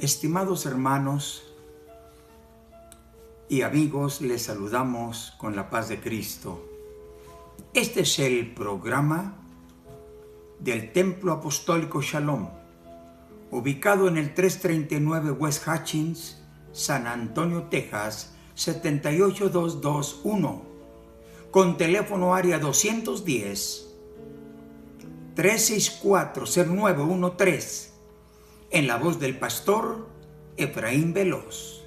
Estimados hermanos y amigos, les saludamos con la paz de Cristo. Este es el programa del Templo Apostólico Shalom, ubicado en el 339 West Hutchins, San Antonio, Texas, 78221, con teléfono área 210-364-0913, en la voz del pastor Efraín Veloz.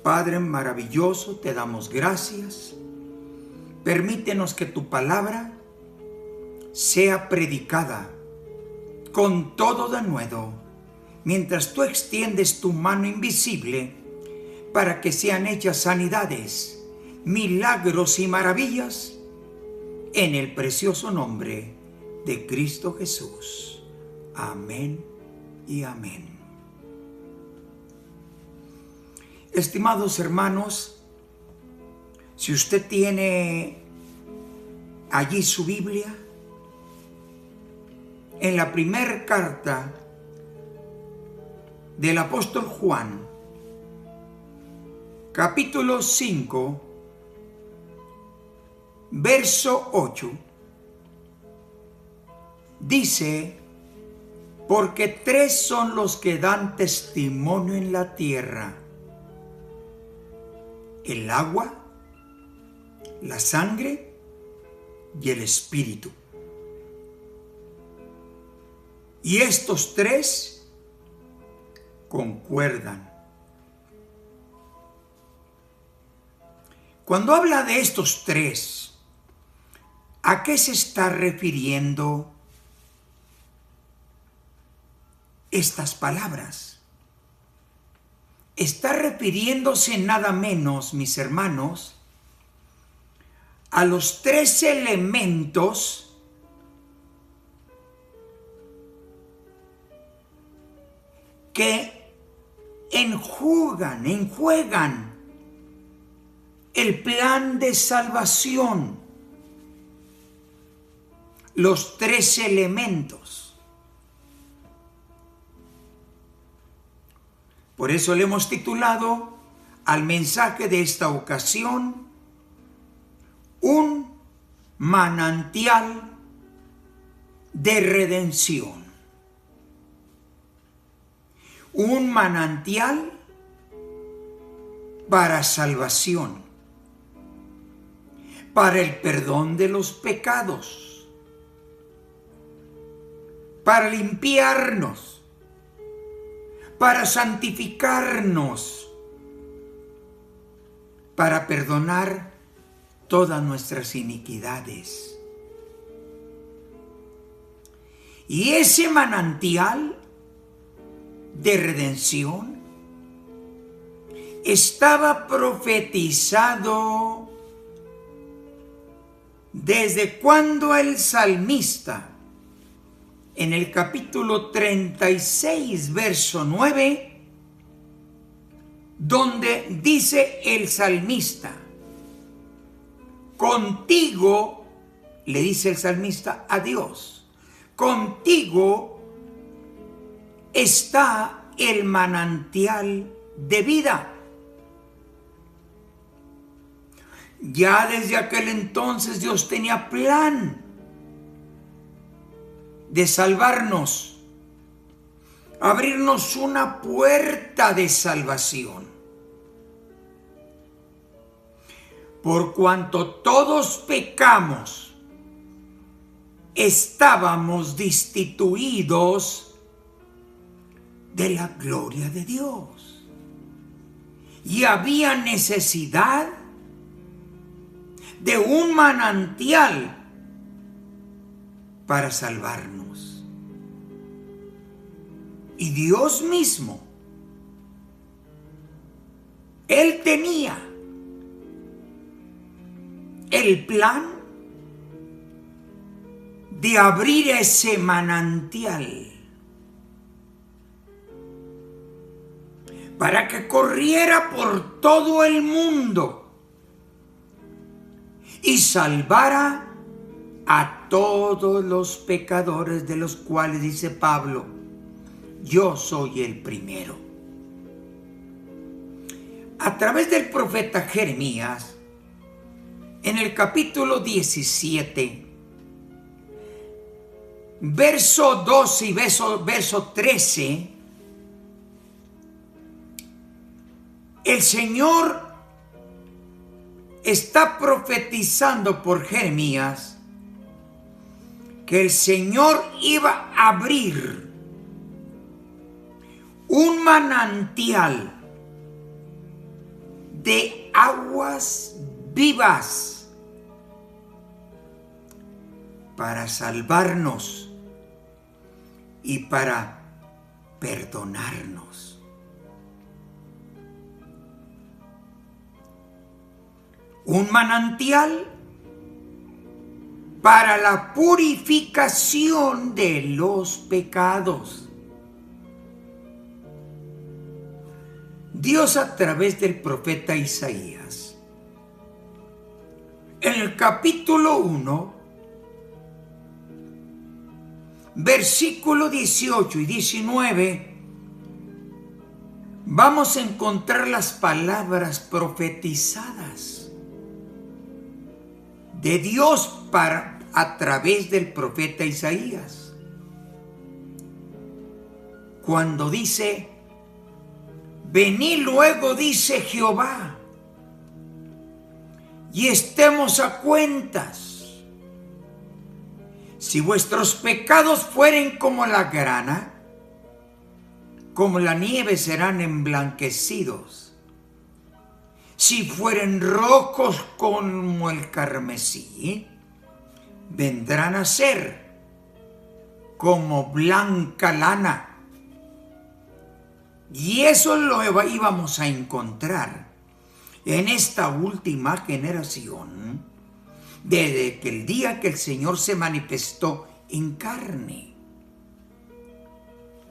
Padre maravilloso, te damos gracias. Permítenos que tu palabra sea predicada con todo denuedo, mientras tú extiendes tu mano invisible para que sean hechas sanidades, milagros y maravillas en el precioso nombre de Cristo Jesús. Amén y amén. Estimados hermanos, si usted tiene allí su Biblia, en la primera carta del apóstol Juan, capítulo 5, verso 8, dice: porque tres son los que dan testimonio en la tierra: el agua, la sangre y el espíritu. Y estos tres concuerdan. Cuando habla de estos tres, ¿a qué se está refiriendo estas palabras? Está refiriéndose nada menos, mis hermanos, a los tres elementos que enjuegan el plan de salvación. Los tres elementos. Por eso le hemos titulado al mensaje de esta ocasión: un manantial de redención. Un manantial para salvación, para el perdón de los pecados, para limpiarnos, para santificarnos, para perdonar todas nuestras iniquidades. Y ese manantial de redención estaba profetizado desde cuando el salmista, en el capítulo 36, verso 9, donde dice el salmista: contigo, le dice el salmista a Dios, contigo está el manantial de vida. Ya desde aquel entonces Dios tenía plan de salvarnos, abrirnos una puerta de salvación. Por cuanto todos pecamos, estábamos destituidos de la gloria de Dios. Y había necesidad de un manantial para salvarnos. Y Dios mismo, Él tenía el plan de abrir ese manantial para que corriera por todo el mundo y salvara a todos los pecadores, de los cuales dice Pablo: yo soy el primero. A través del profeta Jeremías, en el capítulo 17, verso 12 y verso 13, el Señor está profetizando por Jeremías que el Señor iba a abrir un manantial de aguas vivas para salvarnos y para perdonarnos. Un manantial para la purificación de los pecados. Dios, a través del profeta Isaías, en el capítulo 1, versículo 18 y 19, vamos a encontrar las palabras profetizadas de Dios a través del profeta Isaías, cuando dice: venid luego, dice Jehová, y estemos a cuentas. Si vuestros pecados fueren como la grana, como la nieve serán emblanquecidos. Si fueren rojos como el carmesí, vendrán a ser como blanca lana. Y eso lo íbamos a encontrar en esta última generación, desde que el día que el Señor se manifestó en carne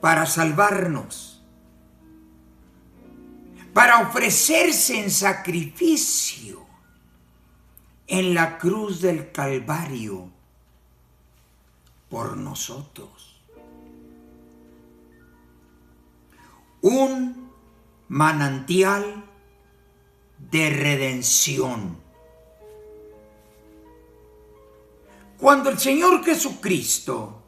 para salvarnos, para ofrecerse en sacrificio en la cruz del Calvario por nosotros. Un manantial de redención. Cuando el Señor Jesucristo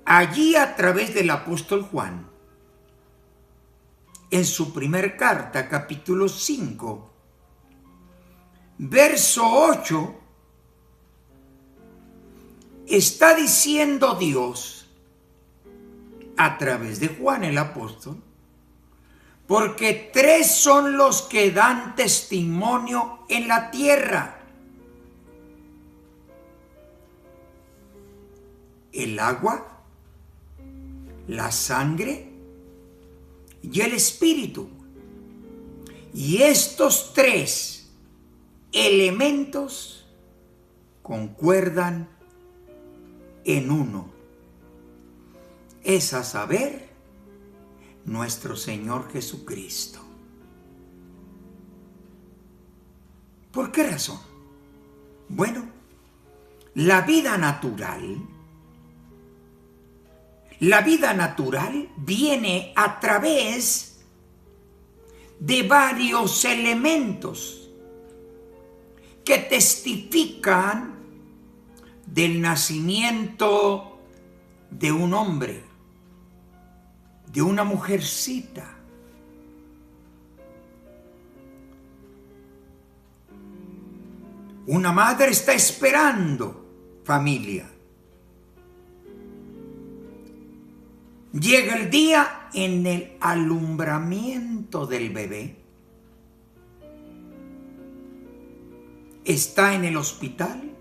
allí, a través del apóstol Juan, en su primer carta, capítulo 5, verso 8, está diciendo Dios a través de Juan el apóstol: porque tres son los que dan testimonio en la tierra: el agua, la sangre y el espíritu. Y estos tres elementos concuerdan en uno, es a saber, nuestro Señor Jesucristo. ¿Por qué razón? Bueno, la vida natural viene a través de varios elementos que testifican del nacimiento de un hombre, de una mujercita. Una madre está esperando familia. Llega el día en el alumbramiento del bebé. Está en el hospital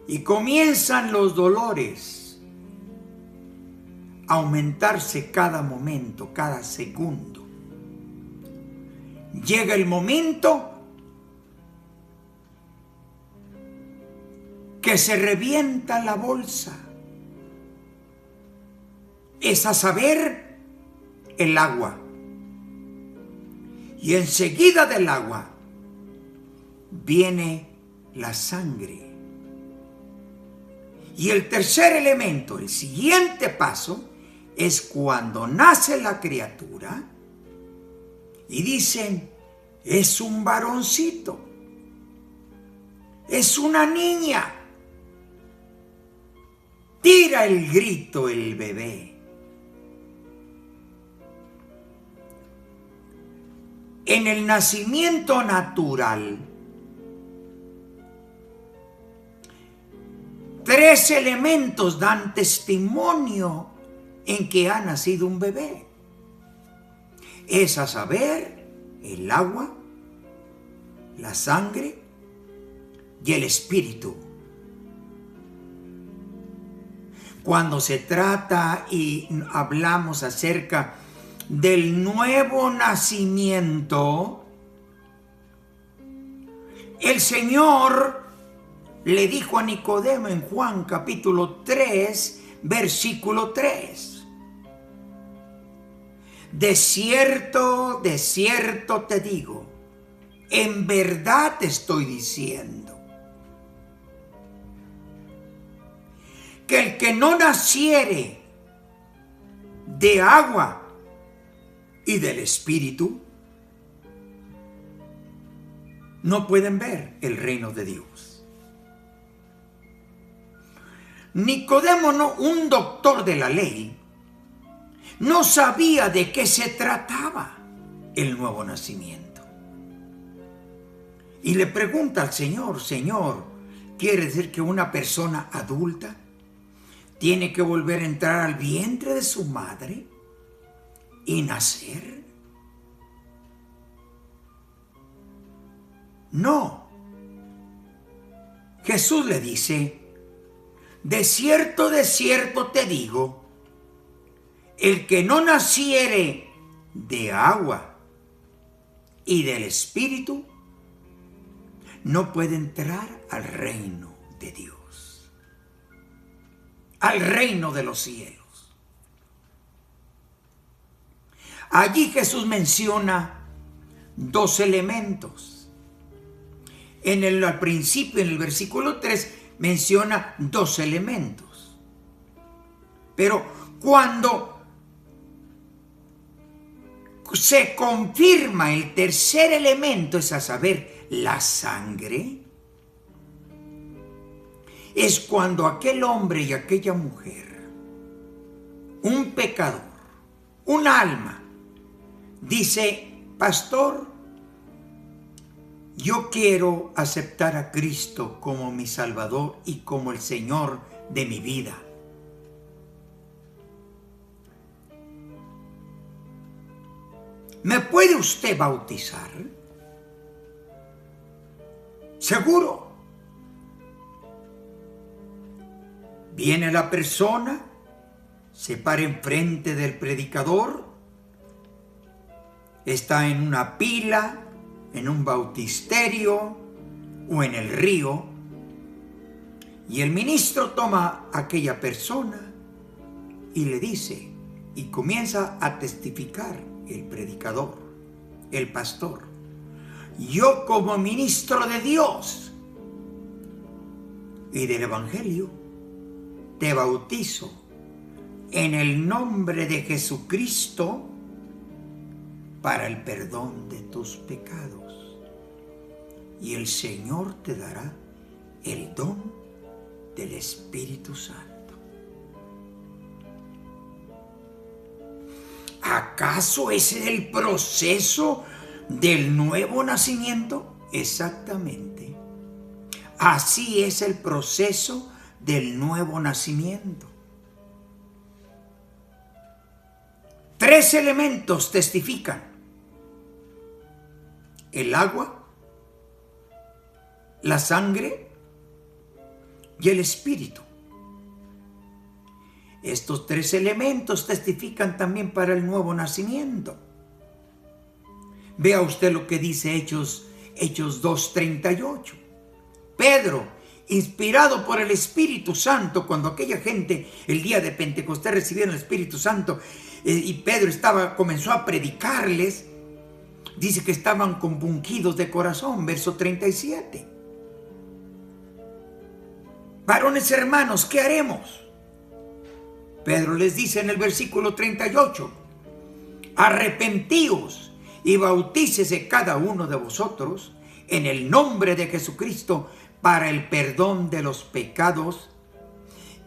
y comienzan los dolores a aumentarse cada momento, cada segundo. Llega el momento que se revienta la bolsa. Es a saber, el agua. Y enseguida del agua viene la sangre. Y el tercer elemento, el siguiente paso, es cuando nace la criatura y dicen, es un varoncito, es una niña. Tira el grito el bebé. En el nacimiento natural, 3 elementos dan testimonio en que ha nacido un bebé. Es a saber, el agua, la sangre y el espíritu. Cuando se trata y hablamos acerca del nuevo nacimiento, el Señor le dijo a Nicodemo en Juan capítulo 3, versículo 3. De cierto te digo, en verdad te estoy diciendo, que el que no naciere de agua y del Espíritu, no pueden ver el reino de Dios. Nicodemo, un doctor de la ley, no sabía de qué se trataba el nuevo nacimiento. Y le pregunta al Señor, Señor, ¿quiere decir que una persona adulta tiene que volver a entrar al vientre de su madre y nacer? No. Jesús le dice, de cierto te digo, el que no naciere de agua y del Espíritu no puede entrar al reino de Dios, al reino de los cielos. Allí Jesús menciona 2 elementos. Al principio, en el versículo 3, menciona 2 elementos. Pero cuando se confirma el tercer elemento, es a saber, la sangre, es cuando aquel hombre y aquella mujer, un pecador, un alma, dice, pastor, yo quiero aceptar a Cristo como mi Salvador y como el Señor de mi vida. ¿Me puede usted bautizar? Seguro. Viene la persona, se para enfrente del predicador, está en una pila, en un bautisterio o en el río, y el ministro toma a aquella persona y le dice, y comienza a testificar el predicador, el pastor, yo como ministro de Dios y del Evangelio, te bautizo en el nombre de Jesucristo para el perdón de tus pecados. Y el Señor te dará el don del Espíritu Santo. ¿Acaso ese es el proceso del nuevo nacimiento? Exactamente. Así es el proceso del nuevo nacimiento. 3 elementos testifican: el agua, la sangre y el espíritu. Estos 3 elementos testifican también para el nuevo nacimiento. Vea usted lo que dice Hechos 2:38. Pedro, inspirado por el Espíritu Santo, cuando aquella gente el día de Pentecostés recibieron el Espíritu Santo y Pedro comenzó a predicarles, dice que estaban compungidos de corazón, verso 37. Varones hermanos, ¿qué haremos? Pedro les dice en el versículo 38, arrepentíos y bautícese cada uno de vosotros en el nombre de Jesucristo para el perdón de los pecados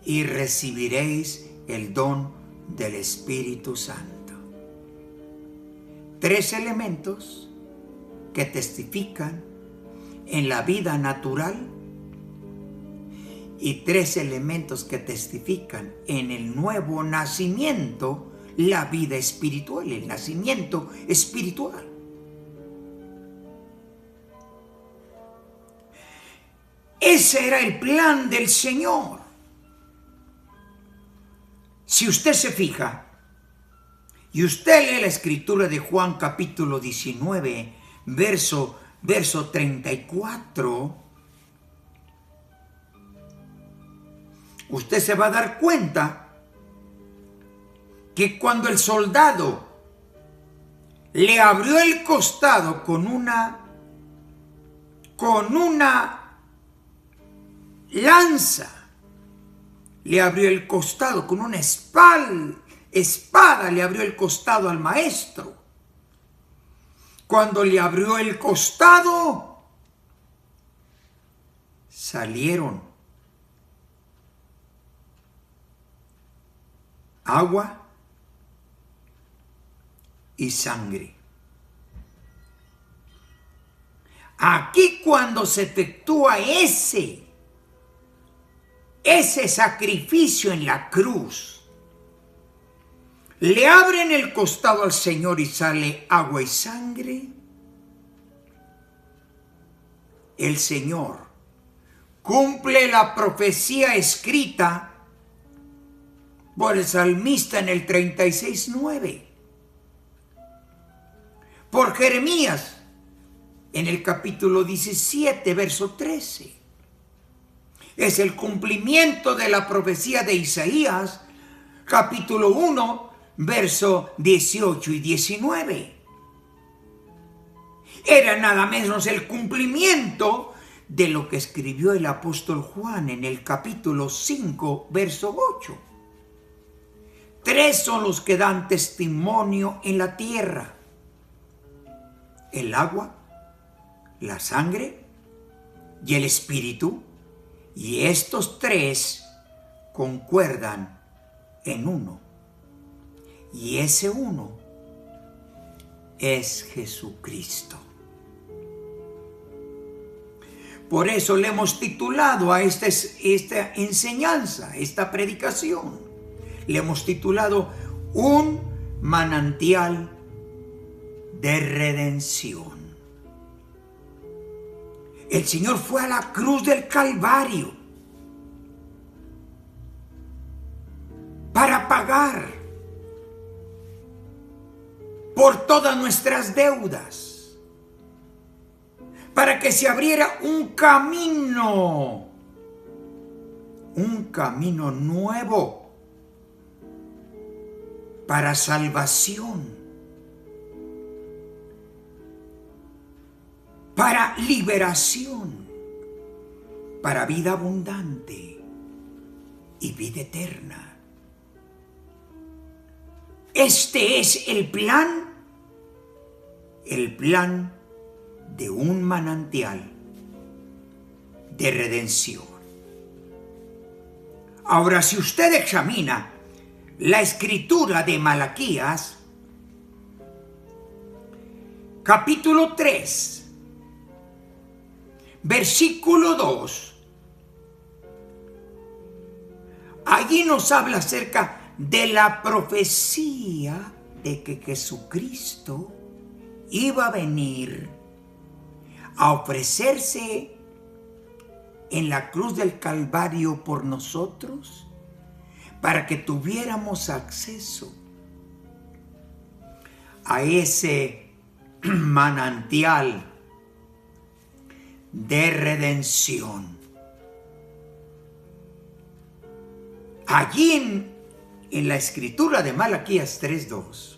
y recibiréis el don del Espíritu Santo. 3 elementos que testifican en la vida natural y 3 elementos que testifican en el nuevo nacimiento, la vida espiritual, el nacimiento espiritual. Ese era el plan del Señor. Si usted se fija y usted lee la escritura de Juan capítulo 19, verso 34, usted se va a dar cuenta que cuando el soldado le abrió el costado con una lanza, le abrió el costado con una espada, le abrió el costado al maestro. Cuando le abrió el costado, salieron agua y sangre. Aquí cuando se efectúa ese sacrificio en la cruz, le abren el costado al Señor y sale agua y sangre. El Señor cumple la profecía escrita por el salmista en el 36:9, por Jeremías en el capítulo 17, verso 13. Es el cumplimiento de la profecía de Isaías, capítulo 1, verso 18 y 19. Era nada menos el cumplimiento de lo que escribió el apóstol Juan en el capítulo 5, verso 8. 3 son los que dan testimonio en la tierra: el agua, la sangre y el espíritu, y estos 3 concuerdan en uno, y ese uno es Jesucristo. Por eso le hemos titulado a esta enseñanza, esta predicación, le hemos titulado un manantial de redención. El Señor fue a la cruz del Calvario para pagar por todas nuestras deudas, para que se abriera un camino nuevo para salvación, para liberación, para vida abundante y vida eterna. Este es el plan de un manantial de redención. Ahora, si usted examina la escritura de Malaquías, capítulo 3, versículo 2, allí nos habla acerca de la profecía de que Jesucristo iba a venir a ofrecerse en la cruz del Calvario por nosotros, para que tuviéramos acceso a ese manantial de redención. Allí en la escritura de Malaquías 3:2,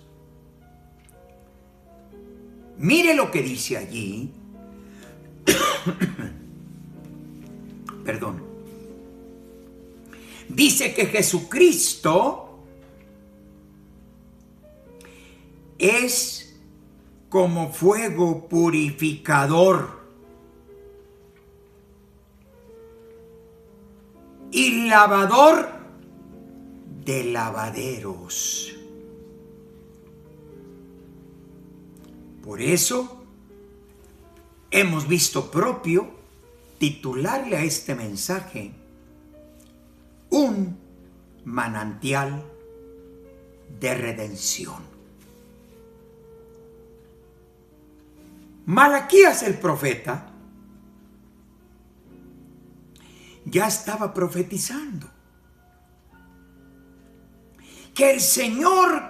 mire lo que dice allí. Perdón. dice que Jesucristo es como fuego purificador y lavador de lavaderos. Por eso hemos visto propio titularle a este mensaje un manantial de redención. Malaquías el profeta ya estaba profetizando que el Señor,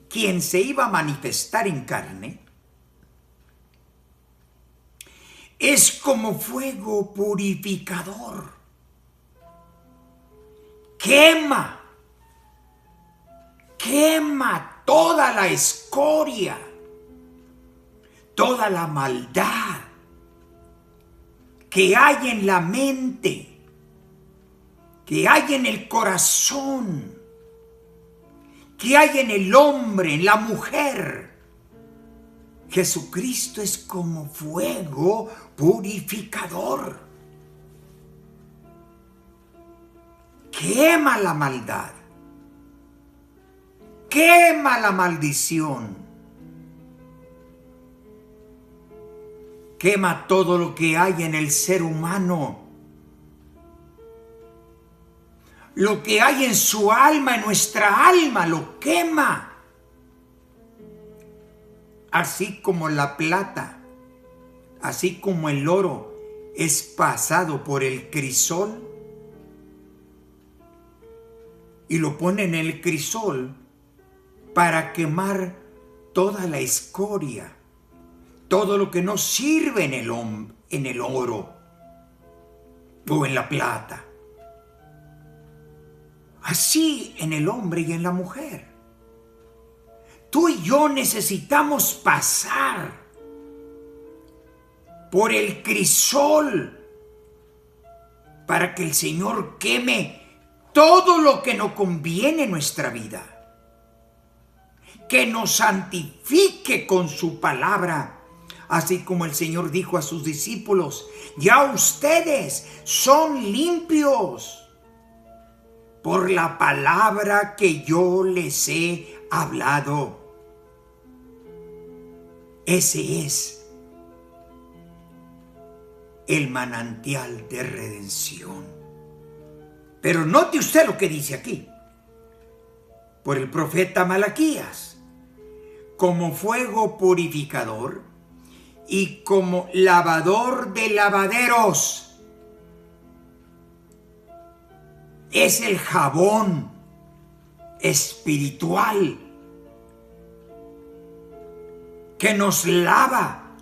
quien se iba a manifestar en carne, es como fuego purificador. Quema toda la escoria, toda la maldad que hay en la mente, que hay en el corazón, que hay en el hombre, en la mujer. Jesucristo es como fuego purificador. Quema la maldad, quema la maldición, quema todo lo que hay en el ser humano, lo que hay en su alma, en nuestra alma, lo quema. Así como la plata, así como el oro es pasado por el crisol y lo ponen en el crisol para quemar toda la escoria, todo lo que no sirve en el oro o en la plata. Así en el hombre y en la mujer. Tú y yo necesitamos pasar por el crisol para que el Señor queme todo lo que no conviene en nuestra vida, que nos santifique con su palabra, así como el Señor dijo a sus discípulos: ya ustedes son limpios por la palabra que yo les he hablado. Ese es el manantial de redención. Pero note usted lo que dice aquí, por el profeta Malaquías: como fuego purificador y como lavador de lavaderos. Es el jabón espiritual que nos lava,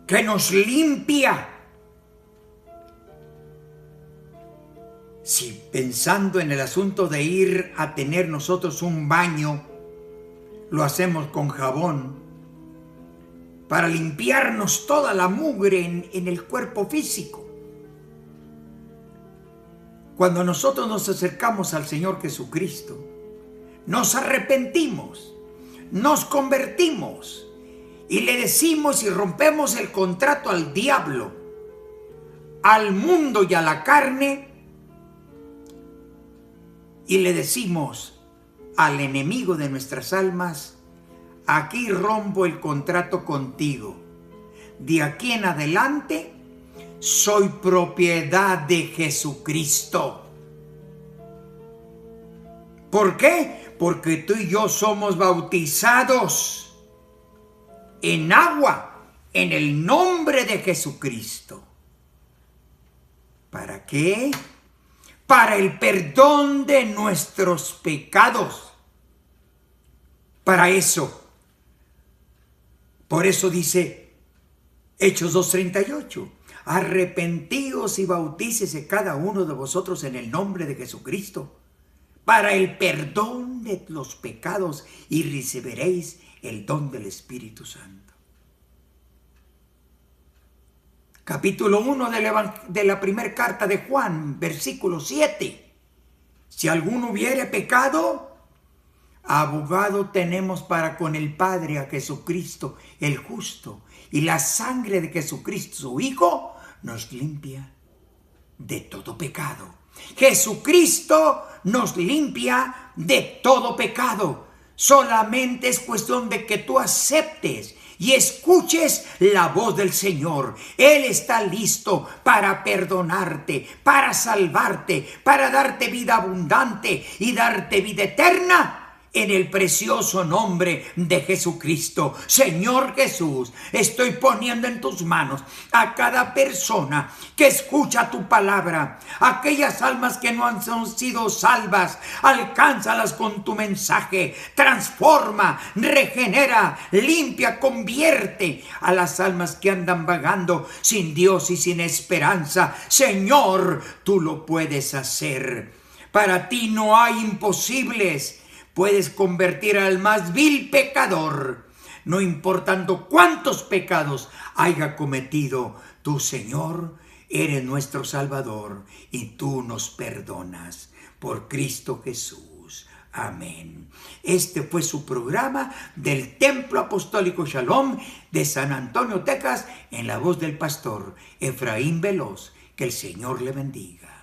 que nos limpia. Si pensando en el asunto de ir a tener nosotros un baño, lo hacemos con jabón para limpiarnos toda la mugre en el cuerpo físico. Cuando nosotros nos acercamos al Señor Jesucristo, nos arrepentimos, nos convertimos y le decimos y rompemos el contrato al diablo, al mundo y a la carne, y le decimos al enemigo de nuestras almas: aquí rompo el contrato contigo. De aquí en adelante soy propiedad de Jesucristo. ¿Por qué? Porque tú y yo somos bautizados en agua, en el nombre de Jesucristo. ¿Para qué? Para el perdón de nuestros pecados. Para eso. Por eso dice Hechos 2:38: arrepentíos y bautícese cada uno de vosotros en el nombre de Jesucristo para el perdón de los pecados, y recibiréis el don del Espíritu Santo. Capítulo 1 de la primera carta de Juan, versículo 7. Si alguno hubiere pecado, abogado tenemos para con el Padre a Jesucristo el justo, y la sangre de Jesucristo su Hijo nos limpia de todo pecado. Jesucristo nos limpia de todo pecado. Solamente es cuestión de que tú aceptes y escuches la voz del Señor. Él está listo para perdonarte, para salvarte, para darte vida abundante y darte vida eterna. En el precioso nombre de Jesucristo. Señor Jesús, estoy poniendo en tus manos a cada persona que escucha tu palabra. Aquellas almas que no han sido salvas, alcánzalas con tu mensaje. Transforma, regenera, limpia, convierte a las almas que andan vagando sin Dios y sin esperanza. Señor, tú lo puedes hacer. Para ti no hay imposibles. Puedes convertir al más vil pecador, no importando cuántos pecados haya cometido. Tú, Señor, eres nuestro Salvador y tú nos perdonas por Cristo Jesús. Amén. Este fue su programa del Templo Apostólico Shalom de San Antonio, Texas, en la voz del pastor Efraín Veloz. Que el Señor le bendiga.